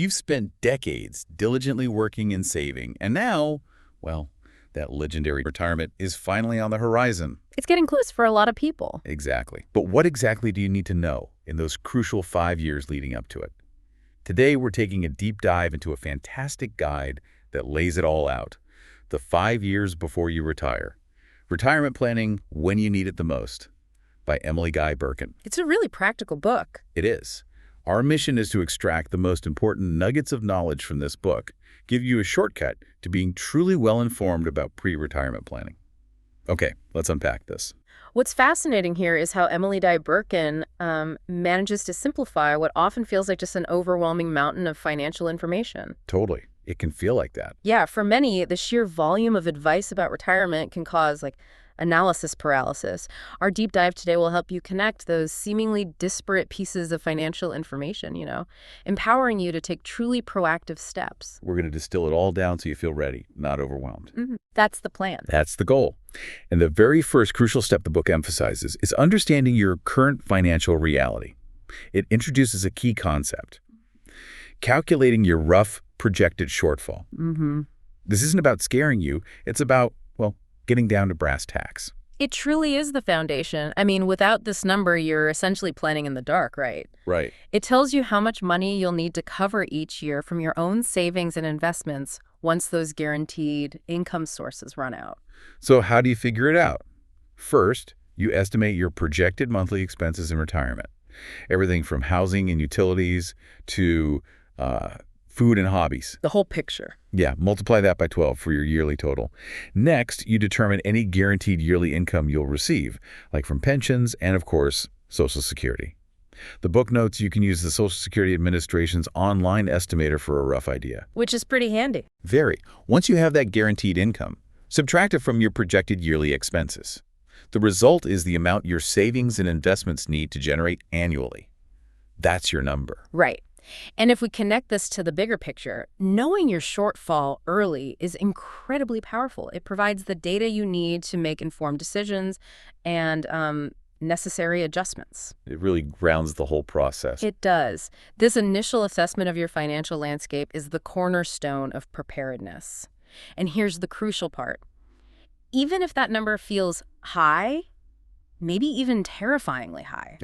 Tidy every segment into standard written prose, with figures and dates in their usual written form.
You've spent decades diligently working and saving, and now, well, that legendary retirement is finally on the horizon. It's getting close for a lot of people. Exactly. But what exactly do you need to know in those crucial 5 years leading up to it? Today, we're taking a deep dive into a fantastic guide that lays it all out. The 5 years before you retire. Retirement Planning When You Need It the Most by Emily Guy Birken. It's a really practical book. It is. Our mission is to extract the most important nuggets of knowledge from this book, give you a shortcut to being truly well-informed about pre-retirement planning. Okay, let's unpack this. What's fascinating here is how Emily Guy Birken manages to simplify what often feels like just an overwhelming mountain of financial information. Totally. It can feel like that. Yeah, for many, the sheer volume of advice about retirement can cause analysis paralysis. Our deep dive today will help you connect those seemingly disparate pieces of financial information, empowering you to take truly proactive steps. We're going to distill it all down so you feel ready, not overwhelmed. That's the plan. That's the goal. And the very first crucial step the book emphasizes is understanding your current financial reality. It introduces a key concept: calculating your rough projected shortfall. This isn't about scaring you. It's about, getting down to brass tacks. It truly is the foundation. I mean, without this number, you're essentially planning in the dark, right? Right. It tells you how much money you'll need to cover each year from your own savings and investments once those guaranteed income sources run out. So how do you figure it out? First, you estimate your projected monthly expenses in retirement. Everything from housing and utilities to food and hobbies. The whole picture. Yeah, multiply that by 12 for your yearly total. Next, you determine any guaranteed yearly income you'll receive, like from pensions and, of course, Social Security. The book notes you can use the Social Security Administration's online estimator for a rough idea. Which is pretty handy. Very. Once you have that guaranteed income, subtract it from your projected yearly expenses. The result is the amount your savings and investments need to generate annually. That's your number. Right. And if we connect this to the bigger picture, knowing your shortfall early is incredibly powerful. It provides the data you need to make informed decisions and necessary adjustments. It really grounds the whole process. It does. This initial assessment of your financial landscape is the cornerstone of preparedness. And here's the crucial part. Even if that number feels high, maybe even terrifyingly high,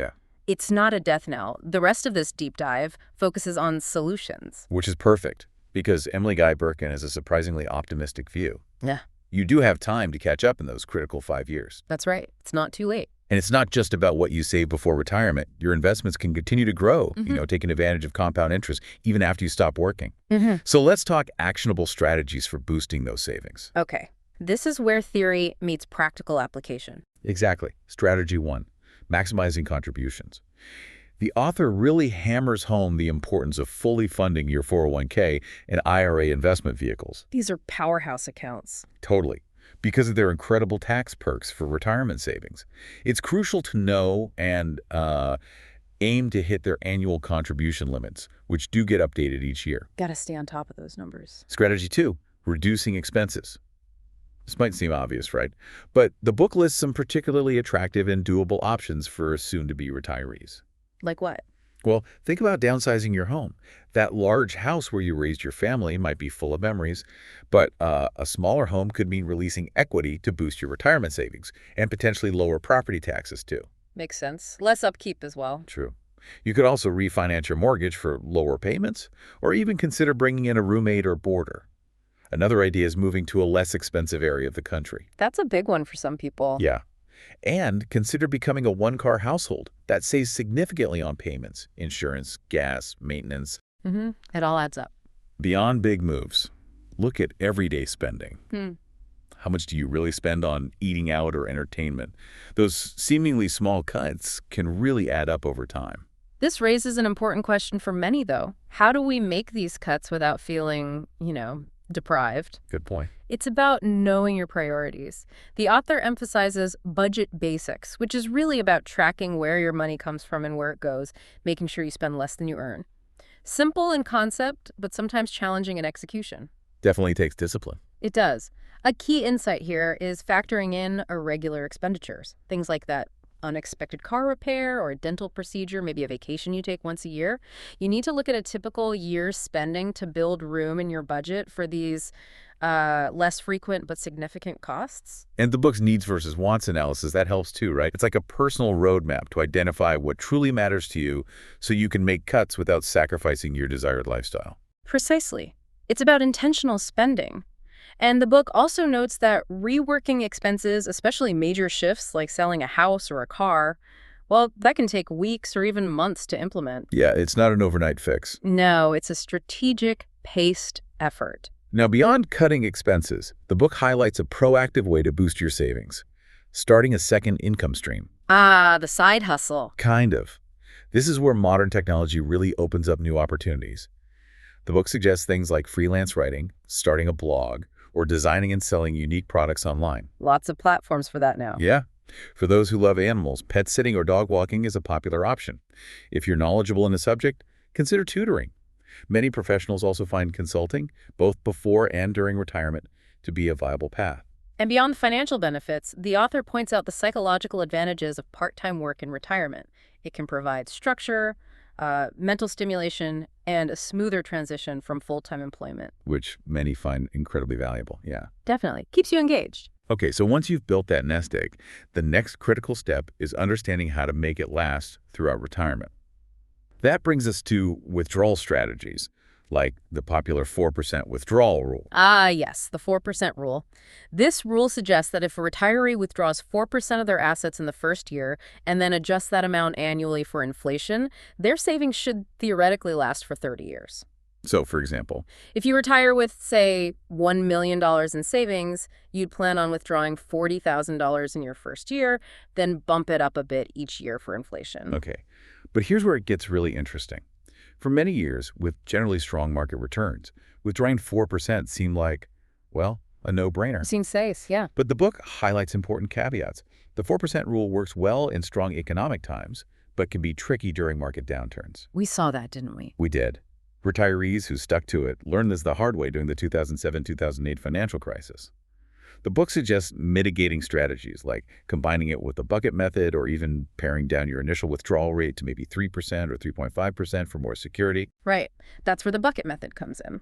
it's not a death knell. The rest of this deep dive focuses on solutions. Which is perfect, because Emily Guy Birken has a surprisingly optimistic view. Yeah. You do have time to catch up in those critical 5 years. That's right. It's not too late. And it's not just about what you save before retirement. Your investments can continue to grow, taking advantage of compound interest, even after you stop working. So let's talk actionable strategies for boosting those savings. Okay. This is where theory meets practical application. Exactly. Strategy 1. Maximizing contributions. The author really hammers home the importance of fully funding your 401k and IRA investment vehicles. These are powerhouse accounts. Totally. Because of their incredible tax perks for retirement savings. It's crucial to know and aim to hit their annual contribution limits, which do get updated each year. Gotta stay on top of those numbers. Strategy 2. Reducing expenses. This might seem obvious, right? But the book lists some particularly attractive and doable options for soon-to-be retirees. Like what? Well, think about downsizing your home. That large house where you raised your family might be full of memories, but a smaller home could mean releasing equity to boost your retirement savings and potentially lower property taxes, too. Makes sense. Less upkeep as well. True. You could also refinance your mortgage for lower payments, or even consider bringing in a roommate or boarder. Another idea is moving to a less expensive area of the country. That's a big one for some people. Yeah. And consider becoming a one-car household. That saves significantly on payments, insurance, gas, maintenance. It all adds up. Beyond big moves, look at everyday spending. How much do you really spend on eating out or entertainment? Those seemingly small cuts can really add up over time. This raises an important question for many, though. How do we make these cuts without feeling, deprived? Good point. It's about knowing your priorities. The author emphasizes budget basics, which is really about tracking where your money comes from and where it goes, making sure you spend less than you earn. Simple in concept, but sometimes challenging in execution. Definitely takes discipline. It does. A key insight here is factoring in irregular expenditures, things like that unexpected car repair or a dental procedure, maybe a vacation you take once a year. You need to look at a typical year's spending to build room in your budget for these less frequent but significant costs. And the book's needs versus wants analysis, that helps too, right? It's like a personal roadmap to identify what truly matters to you so you can make cuts without sacrificing your desired lifestyle. Precisely. It's about intentional spending. And the book also notes that reworking expenses, especially major shifts like selling a house or a car, well, that can take weeks or even months to implement. Yeah, it's not an overnight fix. No, it's a strategic, paced effort. Now, beyond cutting expenses, the book highlights a proactive way to boost your savings, starting a second income stream. Ah, the side hustle. Kind of. This is where modern technology really opens up new opportunities. The book suggests things like freelance writing, starting a blog, or designing and selling unique products online. Lots of platforms for that now. Yeah. For those who love animals, pet sitting or dog walking is a popular option. If you're knowledgeable in a subject, consider tutoring. Many professionals also find consulting, both before and during retirement, to be a viable path. And beyond the financial benefits, the author points out the psychological advantages of part-time work in retirement. It can provide structure, mental stimulation, and a smoother transition from full-time employment. Which many find incredibly valuable, yeah. Definitely. Keeps you engaged. Okay, so once you've built that nest egg, the next critical step is understanding how to make it last throughout retirement. That brings us to withdrawal strategies, like the popular 4% withdrawal rule. Ah, yes, the 4% rule. This rule suggests that if a retiree withdraws 4% of their assets in the first year and then adjusts that amount annually for inflation, their savings should theoretically last for 30 years. So, for example, if you retire with, say, $1 million in savings, you'd plan on withdrawing $40,000 in your first year, then bump it up a bit each year for inflation. Okay, but here's where it gets really interesting. For many years, with generally strong market returns, withdrawing 4% seemed like, well, a no-brainer. Seems safe, yeah. But the book highlights important caveats. The 4% rule works well in strong economic times, but can be tricky during market downturns. We saw that, didn't we? We did. Retirees who stuck to it learned this the hard way during the 2007-2008 financial crisis. The book suggests mitigating strategies like combining it with the bucket method or even paring down your initial withdrawal rate to maybe 3% or 3.5% for more security. Right. That's where the bucket method comes in.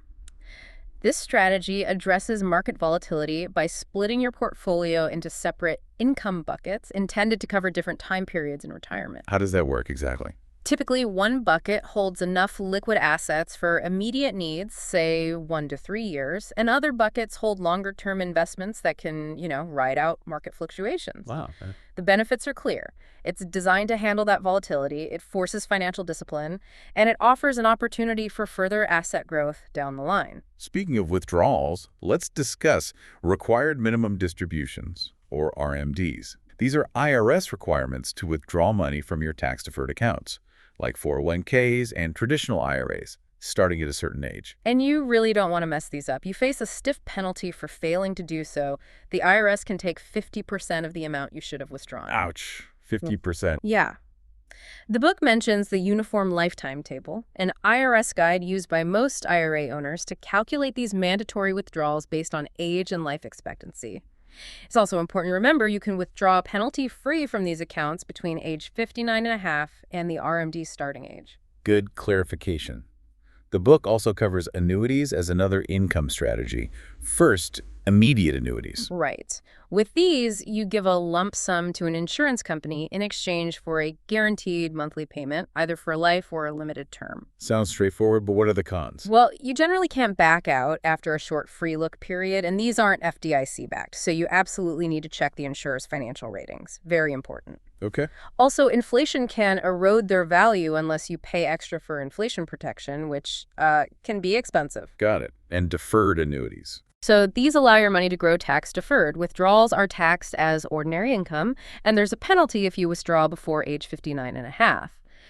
This strategy addresses market volatility by splitting your portfolio into separate income buckets intended to cover different time periods in retirement. How does that work exactly? Typically, one bucket holds enough liquid assets for immediate needs, say 1 to 3 years, and other buckets hold longer-term investments that can, ride out market fluctuations. Wow. The benefits are clear. It's designed to handle that volatility, it forces financial discipline, and it offers an opportunity for further asset growth down the line. Speaking of withdrawals, let's discuss required minimum distributions, or RMDs. These are IRS requirements to withdraw money from your tax-deferred accounts, like 401ks and traditional IRAs, starting at a certain age. And you really don't want to mess these up. You face a stiff penalty for failing to do so. The IRS can take 50% of the amount you should have withdrawn. Ouch, 50%. Yeah. The book mentions the Uniform Lifetime Table, an IRS guide used by most IRA owners to calculate these mandatory withdrawals based on age and life expectancy. It's also important to remember you can withdraw penalty-free from these accounts between age 59.5 and the RMD starting age. Good clarification. The book also covers annuities as another income strategy. First, immediate annuities. Right. With these, you give a lump sum to an insurance company in exchange for a guaranteed monthly payment, either for life or a limited term. Sounds straightforward, but what are the cons? Well, you generally can't back out after a short free look period, and these aren't FDIC-backed, so you absolutely need to check the insurer's financial ratings. Very important. Okay. Also, inflation can erode their value unless you pay extra for inflation protection, which can be expensive. Got it. And deferred annuities. So these allow your money to grow tax-deferred. Withdrawals are taxed as ordinary income, and there's a penalty if you withdraw before age 59.5.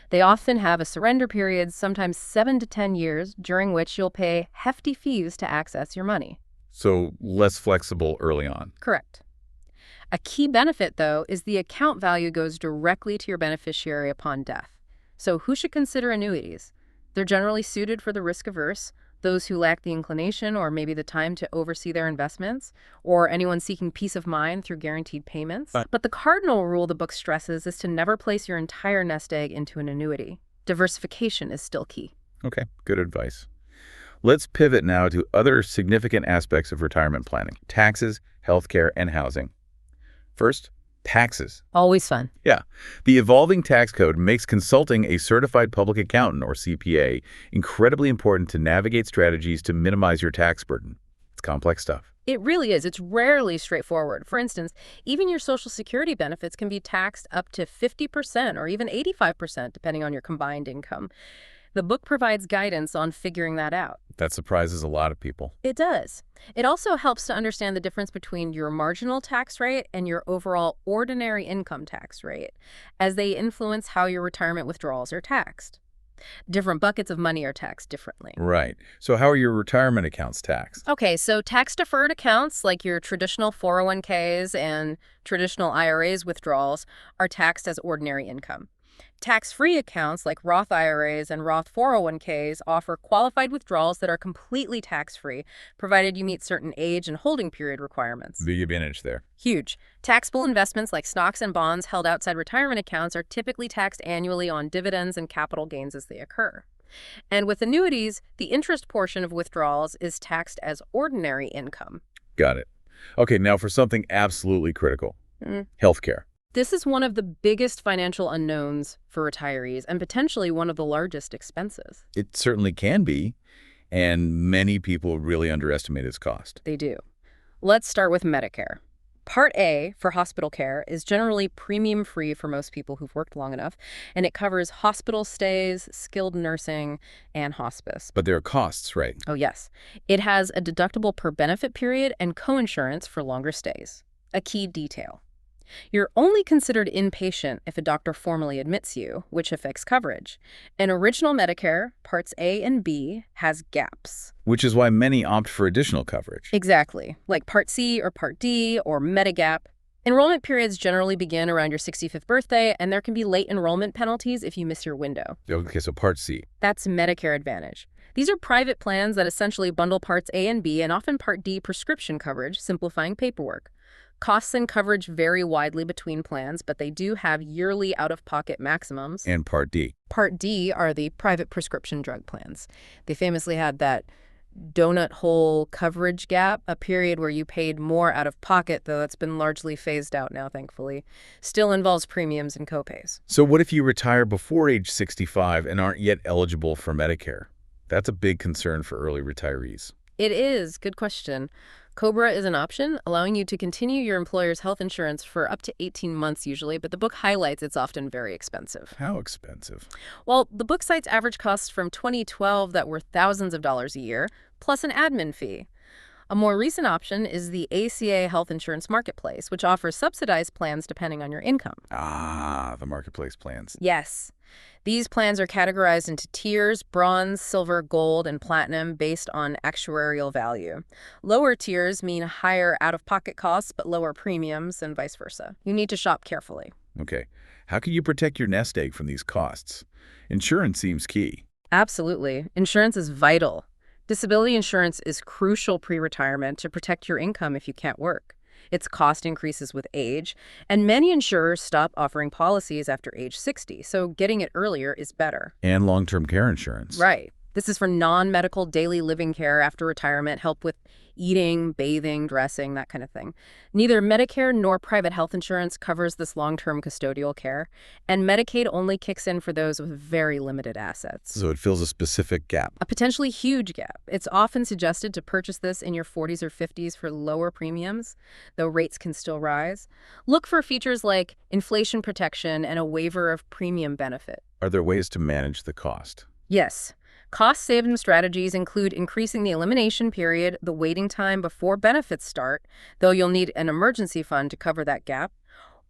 They often have a surrender period, sometimes 7 to 10 years, during which you'll pay hefty fees to access your money. So less flexible early on. Correct. A key benefit, though, is the account value goes directly to your beneficiary upon death. So who should consider annuities? They're generally suited for the risk-averse, those who lack the inclination or maybe the time to oversee their investments, or anyone seeking peace of mind through guaranteed payments. Right. But the cardinal rule the book stresses is to never place your entire nest egg into an annuity. Diversification is still key. Okay, good advice. Let's pivot now to other significant aspects of retirement planning: taxes, healthcare, and housing. First, taxes. Always fun. Yeah. The evolving tax code makes consulting a certified public accountant, or CPA, incredibly important to navigate strategies to minimize your tax burden. It's complex stuff. It really is. It's rarely straightforward. For instance, even your Social Security benefits can be taxed up to 50% or even 85%, depending on your combined income. The book provides guidance on figuring that out. That surprises a lot of people. It does. It also helps to understand the difference between your marginal tax rate and your overall ordinary income tax rate, as they influence how your retirement withdrawals are taxed. Different buckets of money are taxed differently. Right. So how are your retirement accounts taxed? Okay, so tax-deferred accounts like your traditional 401ks and traditional IRAs withdrawals are taxed as ordinary income. Tax-free accounts like Roth IRAs and Roth 401ks offer qualified withdrawals that are completely tax-free, provided you meet certain age and holding period requirements. Big advantage there. Huge. Taxable investments like stocks and bonds held outside retirement accounts are typically taxed annually on dividends and capital gains as they occur. And with annuities, the interest portion of withdrawals is taxed as ordinary income. Got it. Okay, now for something absolutely critical. Healthcare. This is one of the biggest financial unknowns for retirees and potentially one of the largest expenses. It certainly can be, and many people really underestimate its cost. They do. Let's start with Medicare. Part A, for hospital care, is generally premium-free for most people who've worked long enough, and it covers hospital stays, skilled nursing, and hospice. But there are costs, right? Oh, yes. It has a deductible per benefit period and coinsurance for longer stays. A key detail. You're only considered inpatient if a doctor formally admits you, which affects coverage. And original Medicare, Parts A and B, has gaps. Which is why many opt for additional coverage. Exactly, like Part C or Part D or Medigap. Enrollment periods generally begin around your 65th birthday, and there can be late enrollment penalties if you miss your window. Okay, so Part C. That's Medicare Advantage. These are private plans that essentially bundle Parts A and B and often Part D prescription coverage, simplifying paperwork. Costs and coverage vary widely between plans, but they do have yearly out-of-pocket maximums. And Part D. Part D are the private prescription drug plans. They famously had that donut hole coverage gap, a period where you paid more out of pocket, though that's been largely phased out now, thankfully. Still involves premiums and copays. So what if you retire before age 65 and aren't yet eligible for Medicare? That's a big concern for early retirees. It is. Good question. COBRA is an option, allowing you to continue your employer's health insurance for up to 18 months usually, but the book highlights it's often very expensive. How expensive? Well, the book cites average costs from 2012 that were thousands of dollars a year, plus an admin fee. A more recent option is the ACA Health Insurance Marketplace, which offers subsidized plans depending on your income. Ah, the marketplace plans. Yes. These plans are categorized into tiers: bronze, silver, gold, and platinum based on actuarial value. Lower tiers mean higher out-of-pocket costs but lower premiums and vice versa. You need to shop carefully. Okay. How can you protect your nest egg from these costs? Insurance seems key. Absolutely. Insurance is vital. Disability insurance is crucial pre-retirement to protect your income if you can't work. Its cost increases with age, and many insurers stop offering policies after age 60, so getting it earlier is better. And long-term care insurance. Right. This is for non-medical daily living care after retirement, help with eating, bathing, dressing, that kind of thing. Neither Medicare nor private health insurance covers this long-term custodial care, and Medicaid only kicks in for those with very limited assets. So it fills a specific gap. A potentially huge gap. It's often suggested to purchase this in your 40s or 50s for lower premiums, though rates can still rise. Look for features like inflation protection and a waiver of premium benefit. Are there ways to manage the cost? Yes. Cost-saving strategies include increasing the elimination period, the waiting time before benefits start, though you'll need an emergency fund to cover that gap,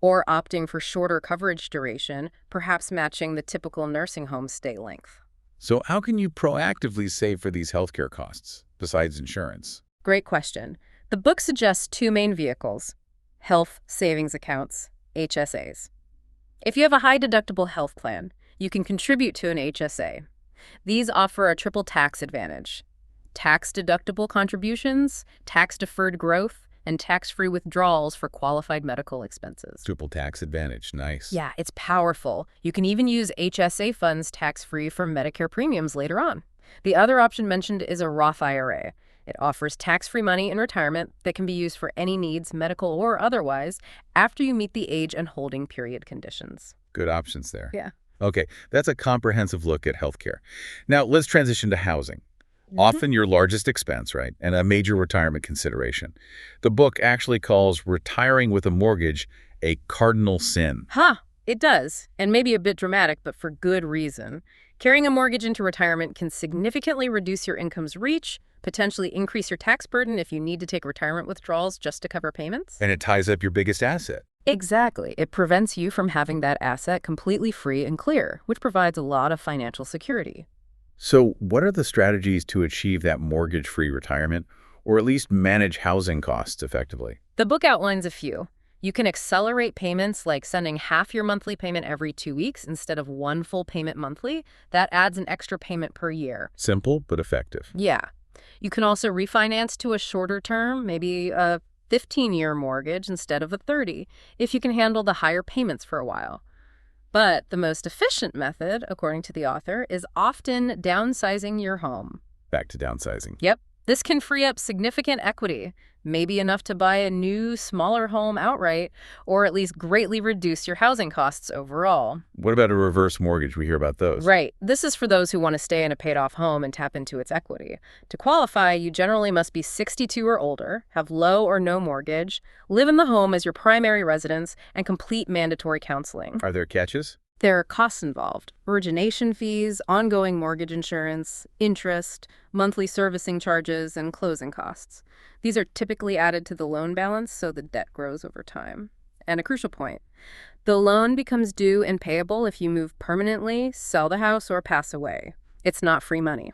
or opting for shorter coverage duration, perhaps matching the typical nursing home stay length. So how can you proactively save for these healthcare costs, besides insurance? Great question. The book suggests two main vehicles: health savings accounts, HSAs. If you have a high-deductible health plan, you can contribute to an HSA. These offer a triple tax advantage. tax-deductible contributions, tax-deferred growth, and tax-free withdrawals for qualified medical expenses. Triple tax advantage. Nice. Yeah, it's powerful. You can even use HSA funds tax-free for Medicare premiums later on. The other option mentioned is a Roth IRA. It offers tax-free money in retirement that can be used for any needs, medical or otherwise, after you meet the age and holding period conditions. Good options there. Yeah. Okay, that's a comprehensive look at healthcare. Now, let's transition to housing. Often your largest expense, right, and a major retirement consideration. The book actually calls retiring with a mortgage a cardinal sin. It does, and maybe a bit dramatic, but for good reason. Carrying a mortgage into retirement can significantly reduce your income's reach, potentially increase your tax burden if you need to take retirement withdrawals just to cover payments. And it ties up your biggest asset. Exactly. It prevents you from having that asset completely free and clear, which provides a lot of financial security. So what are the strategies to achieve that mortgage-free retirement, or at least manage housing costs effectively? The book outlines a few. You can accelerate payments, like sending half your monthly payment every 2 weeks instead of one full payment monthly. That adds an extra payment per year. Simple, but effective. Yeah. You can also refinance to a shorter term, maybe a 15-year mortgage instead of a 30, if you can handle the higher payments for a while. But the most efficient method, according to the author, is often downsizing your home. Back to downsizing. Yep. This can free up significant equity, maybe enough to buy a new, smaller home outright, or at least greatly reduce your housing costs overall. What about a reverse mortgage? We hear about those. Right. This is for those who want to stay in a paid-off home and tap into its equity. To qualify, you generally must be 62 or older, have low or no mortgage, live in the home as your primary residence, and complete mandatory counseling. Are there catches? There are costs involved: origination fees, ongoing mortgage insurance, interest, monthly servicing charges, and closing costs. These are typically added to the loan balance, so the debt grows over time. And a crucial point: the loan becomes due and payable if you move permanently, sell the house, or pass away. It's not free money.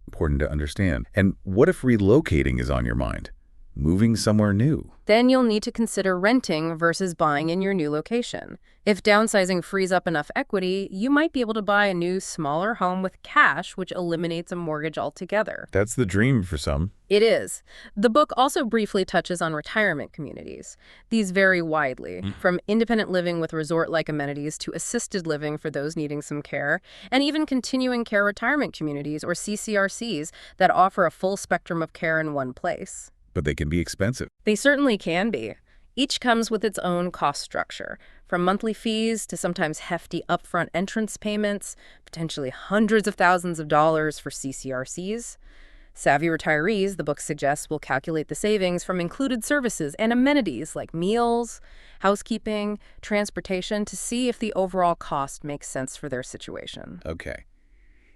Important to understand. And what if relocating is on your mind? Moving somewhere new? Then you'll need to consider renting versus buying in your new location. If downsizing frees up enough equity, you might be able to buy a new, smaller home with cash, which eliminates a mortgage altogether. That's the dream for some. It is. The book also briefly touches on retirement communities. These vary widely, from independent living with resort-like amenities to assisted living for those needing some care, and even continuing care retirement communities, or CCRCs, that offer a full spectrum of care in one place. But they can be expensive. They certainly can be. Each comes with its own cost structure, from monthly fees to sometimes hefty upfront entrance payments, potentially hundreds of thousands of dollars for CCRCs. Savvy retirees, the book suggests, will calculate the savings from included services and amenities like meals, housekeeping, transportation to see if the overall cost makes sense for their situation. Okay.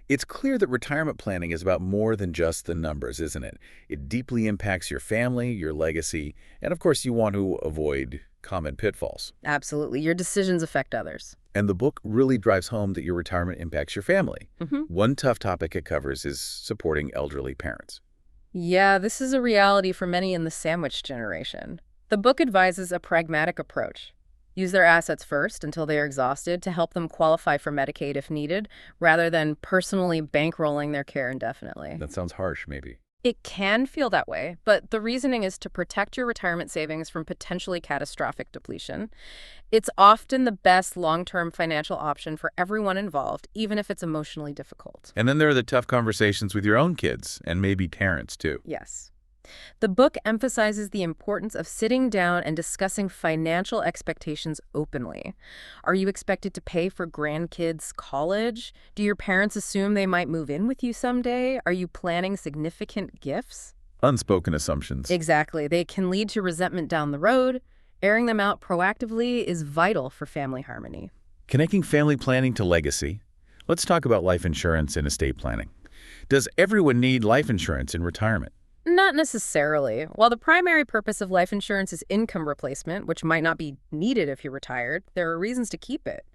It's clear that retirement planning is about more than just the numbers, isn't it? It deeply impacts your family, your legacy, and of course you want to avoid common pitfalls. Absolutely. Your decisions affect others. And the book really drives home that your retirement impacts your family. One tough topic it covers is supporting elderly parents. Yeah, this is a reality for many in the sandwich generation. The book advises a pragmatic approach. Use their assets first until they are exhausted to help them qualify for Medicaid if needed, rather than personally bankrolling their care indefinitely. That sounds harsh, maybe. It can feel that way, but the reasoning is to protect your retirement savings from potentially catastrophic depletion. It's often the best long-term financial option for everyone involved, even if it's emotionally difficult. And then there are the tough conversations with your own kids, and maybe parents, too. Yes. The book emphasizes the importance of sitting down and discussing financial expectations openly. Are you expected to pay for grandkids' college? Do your parents assume they might move in with you someday? Are you planning significant gifts? Unspoken assumptions. Exactly. They can lead to resentment down the road. Airing them out proactively is vital for family harmony. Connecting family planning to legacy. Let's talk about life insurance and estate planning. Does everyone need life insurance in retirement? Not necessarily. While the primary purpose of life insurance is income replacement, which might not be needed if you're retired, there are reasons to keep it.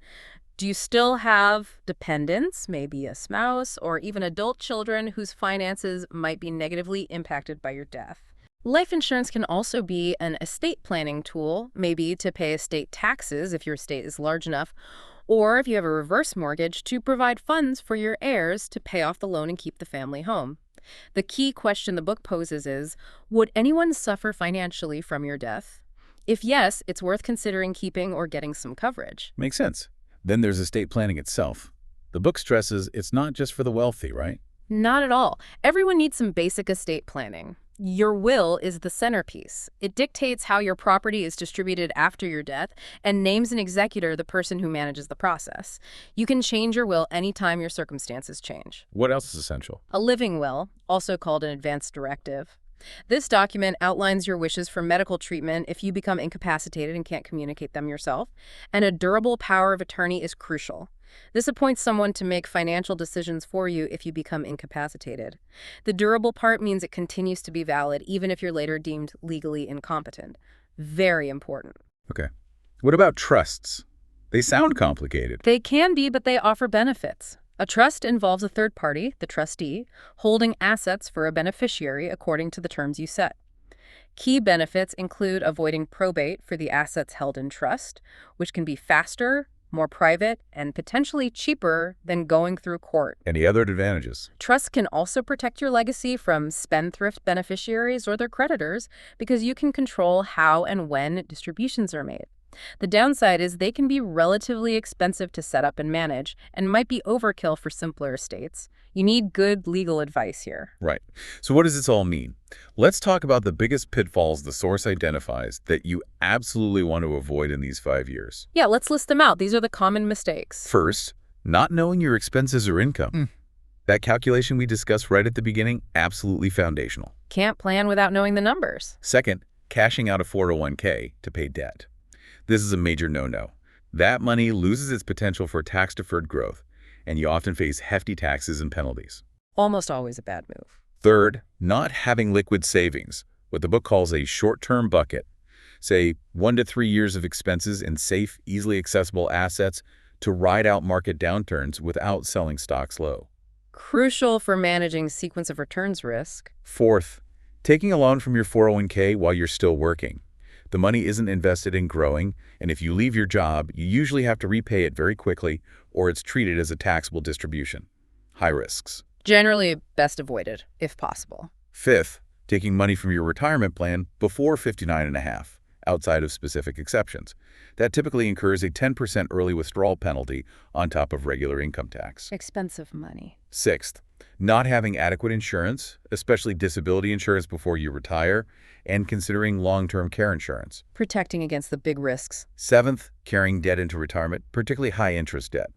Do you still have dependents, maybe a spouse, or even adult children whose finances might be negatively impacted by your death? Life insurance can also be an estate planning tool, maybe to pay estate taxes if your estate is large enough, or if you have a reverse mortgage, to provide funds for your heirs to pay off the loan and keep the family home. The key question the book poses is, would anyone suffer financially from your death? If yes, it's worth considering keeping or getting some coverage. Makes sense. Then there's estate planning itself. The book stresses it's not just for the wealthy, right? Not at all. Everyone needs some basic estate planning. Your will is the centerpiece. It dictates how your property is distributed after your death and names an executor, the person who manages the process. You can change your will anytime your circumstances change. What else is essential? A living will, also called an advance directive. This document outlines your wishes for medical treatment if you become incapacitated and can't communicate them yourself, and a durable power of attorney is crucial. This appoints someone to make financial decisions for you if you become incapacitated. The durable part means it continues to be valid even if you're later deemed legally incompetent. Very important. Okay. What about trusts? They sound complicated. They can be, but they offer benefits. A trust involves a third party, the trustee, holding assets for a beneficiary according to the terms you set. Key benefits include avoiding probate for the assets held in trust, which can be faster, more private, and potentially cheaper than going through court. Any other advantages? Trusts can also protect your legacy from spendthrift beneficiaries or their creditors because you can control how and when distributions are made. The downside is they can be relatively expensive to set up and manage and might be overkill for simpler estates. You need good legal advice here. Right. So what does this all mean? Let's talk about the biggest pitfalls the source identifies that you absolutely want to avoid in these 5 years. Yeah, let's list them out. These are the common mistakes. First, not knowing your expenses or income. That calculation we discussed right at the beginning, absolutely foundational. Can't plan without knowing the numbers. Second, cashing out a 401k to pay debt. This is a major no-no. That money loses its potential for tax-deferred growth, and you often face hefty taxes and penalties. Almost always a bad move. Third, not having liquid savings, what the book calls a short-term bucket. Say 1 to 3 years of expenses in safe, easily accessible assets to ride out market downturns without selling stocks low. Crucial for managing sequence of returns risk. Fourth, taking a loan from your 401k while you're still working. The money isn't invested in growing, and if you leave your job, you usually have to repay it very quickly, or it's treated as a taxable distribution. High risks. Generally best avoided, if possible. Fifth, taking money from your retirement plan before 59.5, outside of specific exceptions. That typically incurs a 10% early withdrawal penalty on top of regular income tax. Expensive money. Sixth, not having adequate insurance, especially disability insurance before you retire, and considering long-term care insurance. Protecting against the big risks. Seventh, carrying debt into retirement, particularly high-interest debt.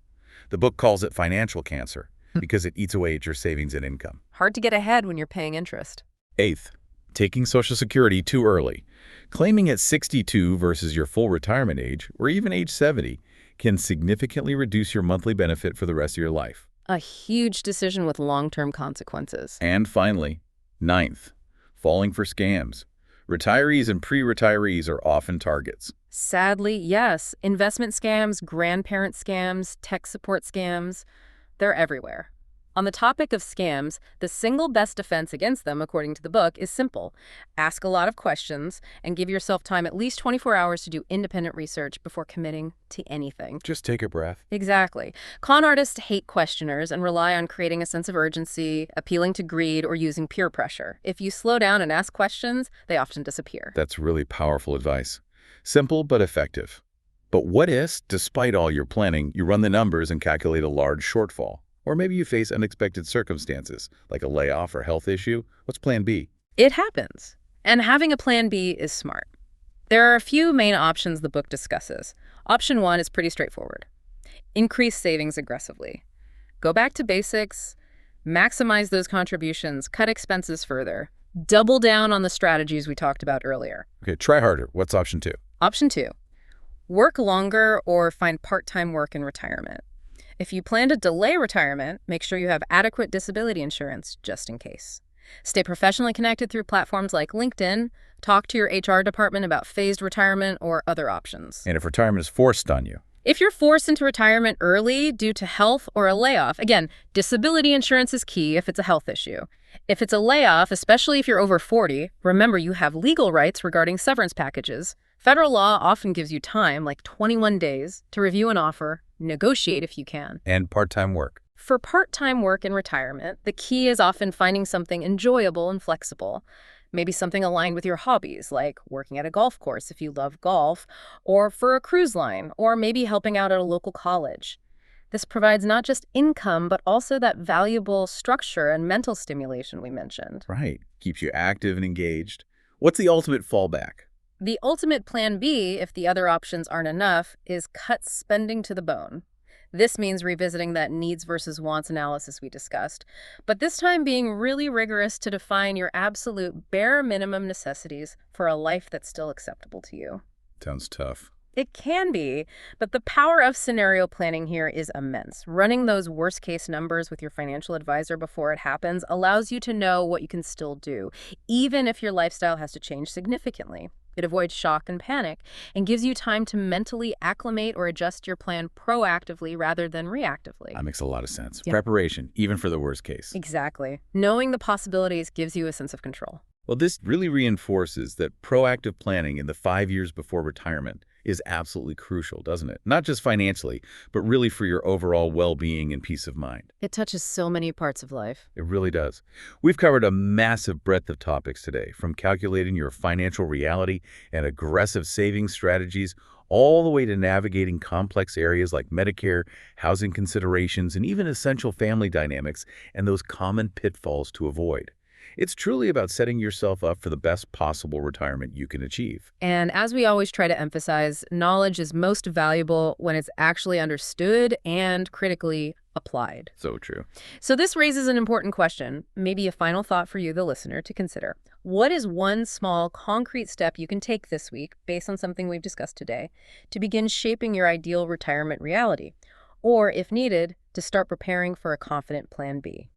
The book calls it financial cancer because it eats away at your savings and income. Hard to get ahead when you're paying interest. Eighth, taking Social Security too early. Claiming at 62 versus your full retirement age, or even age 70, can significantly reduce your monthly benefit for the rest of your life. A huge decision with long-term consequences. And finally, ninth, falling for scams. Retirees and pre-retirees are often targets. Sadly, yes. Investment scams, grandparent scams, tech support scams, they're everywhere. On the topic of scams, the single best defense against them, according to the book, is simple. Ask a lot of questions and give yourself time at least 24 hours to do independent research before committing to anything. Just take a breath. Exactly. Con artists hate questioners and rely on creating a sense of urgency, appealing to greed, or using peer pressure. If you slow down and ask questions, they often disappear. That's really powerful advice. Simple but effective. But what if, despite all your planning, you run the numbers and calculate a large shortfall? Or maybe you face unexpected circumstances, like a layoff or health issue. What's plan B? It happens. And having a plan B is smart. There are a few main options the book discusses. Option 1 is pretty straightforward. Increase savings aggressively. Go back to basics, maximize those contributions, cut expenses further. Double down on the strategies we talked about earlier. Okay, try harder. What's option 2? Option 2, work longer or find part-time work in retirement. If you plan to delay retirement, make sure you have adequate disability insurance just in case. Stay professionally connected through platforms like LinkedIn. Talk to your HR department about phased retirement or other options. And if retirement is forced on you? If you're forced into retirement early due to health or a layoff, again, disability insurance is key if it's a health issue. If it's a layoff, especially if you're over 40, remember you have legal rights regarding severance packages. Federal law often gives you time, like 21 days, to review an offer, negotiate if you can. And part-time work. For part-time work in retirement, the key is often finding something enjoyable and flexible. Maybe something aligned with your hobbies, like working at a golf course if you love golf, or for a cruise line, or maybe helping out at a local college. This provides not just income, but also that valuable structure and mental stimulation we mentioned. Right. Keeps you active and engaged. What's the ultimate fallback? The ultimate plan B, if the other options aren't enough, is cut spending to the bone. This means revisiting that needs versus wants analysis we discussed, but this time being really rigorous to define your absolute bare minimum necessities for a life that's still acceptable to you. Sounds tough. It can be, but the power of scenario planning here is immense. Running those worst-case numbers with your financial advisor before it happens allows you to know what you can still do, even if your lifestyle has to change significantly. It avoids shock and panic and gives you time to mentally acclimate or adjust your plan proactively rather than reactively. That makes a lot of sense. Yeah. Preparation, even for the worst case. Exactly. Knowing the possibilities gives you a sense of control. Well, this really reinforces that proactive planning in the 5 years before retirement is absolutely crucial, doesn't it? Not just financially, but really for your overall well-being and peace of mind. It touches so many parts of life. It really does. We've covered a massive breadth of topics today, from calculating your financial reality and aggressive savings strategies, all the way to navigating complex areas like Medicare, housing considerations, and even essential family dynamics and those common pitfalls to avoid. It's truly about setting yourself up for the best possible retirement you can achieve. And as we always try to emphasize, knowledge is most valuable when it's actually understood and critically applied. So true. So this raises an important question, maybe a final thought for you, the listener, to consider. What is one small, concrete step you can take this week, based on something we've discussed today, to begin shaping your ideal retirement reality? Or, if needed, to start preparing for a confident Plan B?